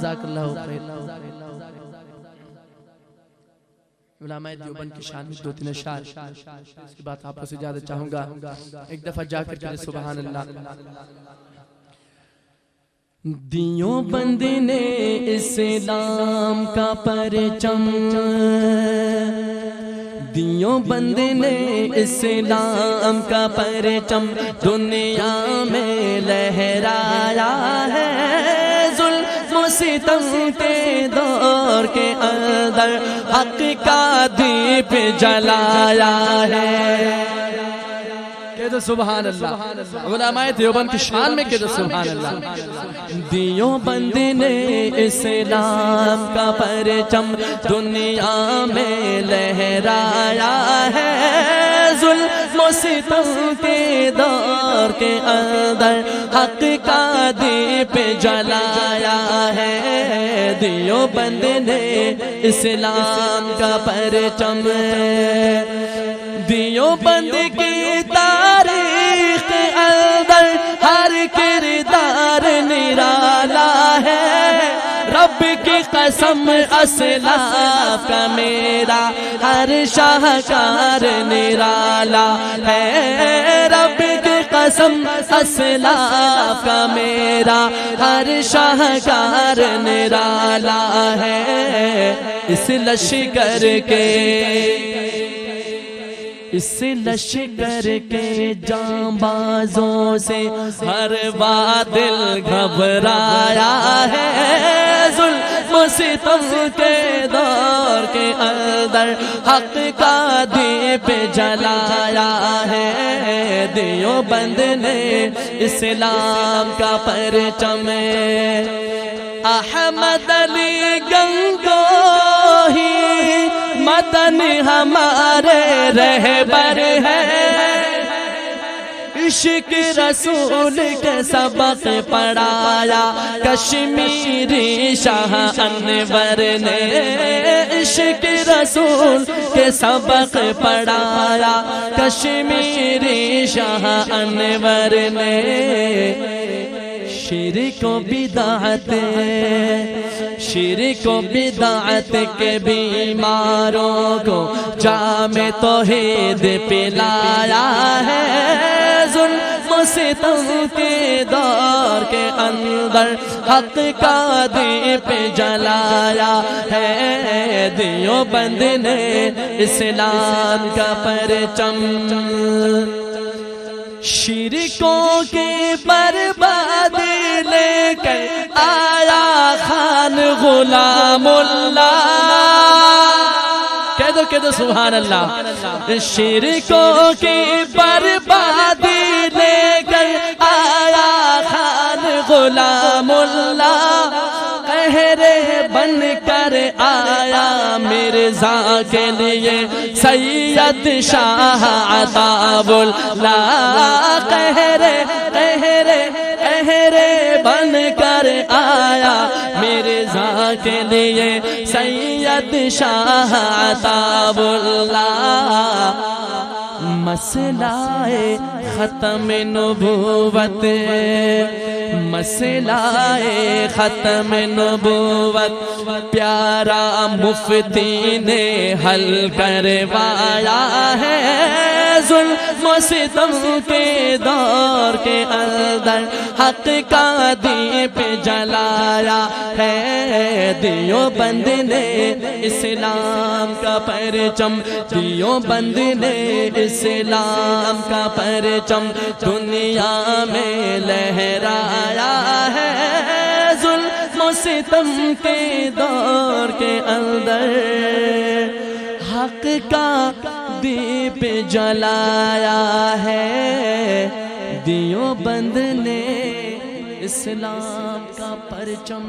جزاک اللہ خیر۔ علماء دیوبند کی شان میں دو تین اشعار، اس کی بات آپ سے زیادہ چاہوں گا، ایک دفعہ جا کر کہے سبحان اللہ۔ دیوبند نے اسلام کا پرچم، دیوبند نے اسلام کا پرچم دنیا میں لہرایا ہے، ظلم و ستم کے دور کے اندر حق کا دیپ جلایا ہے۔ کہہ دو سبحان اللہ، علماء دیوبند کی شان میں کہہ دو سبحان اللہ۔ دیوبند نے اسلام کا پرچم دنیا میں لہرایا ہے، ظلم و ستم کے دور کے اندر حق کا دیپ جلایا ہے۔ دیوبند نے اسلام کا پرچم، دیوبند کی تاریخ اندر ہر کردار نرالا ہے، رب کی قسم اسلاف کا میرا ہر شاہکار نرالا ہے، رب کی قسم اسلاف کا میرا ہر شاہکار نرالا ہے۔ اس لشکر کے، اس لشکر کے جانبازوں سے ہر بادل گھبرایا ہے، ظلم و ستم کے دور کے اندر حق کا دیپ جلایا ہے۔ دیوبند نے اسلام کا پرچم، احمد علی گنگوہی مدن ہمارے رہبر ہے، عشق رسول کے سبق پڑھایا کشمیری شاہ انور نے، عشق رسول کے سبق پڑھایا کشمیری شاہ انور نے۔ شرک و بدعت، شرک و بدعت کے بیماروں کو جام توحید پلایا ہے، ظلم و ستم کے دور کے اندر حق کا دیپ جلایا ہے۔ دیوبند نے اسلام کا پرچم، شرکوں کی بربادی لے کر آیا خان غلام اللہ، کہہ دو سبحان اللہ۔ شرکوں کی بربادی لے کر آیا خان غلام اللہ، قہر بن کر آیا مرزا کے لیے سید شاہ عطا اللہ، قہر بن کر آیا مرزا کے لیے سید شاہ عطا اللہ۔ مسئلہ ختم نبوت، مسئلہ ختم نبوت پیارا مفتی نے حل کروایا ہے، ظلم و ستم کے دور کے اندر حق کا دیپ جلایا ہے۔ دیوبند نے اسلام کا پرچم، دیوبند نے اسلام کا پرچم دنیا میں لہرایا ہے، ظلم و ستم کے دور کے اندر حق کا دیپ جلایا ہے۔ دیوبند نے اسلام کا پرچم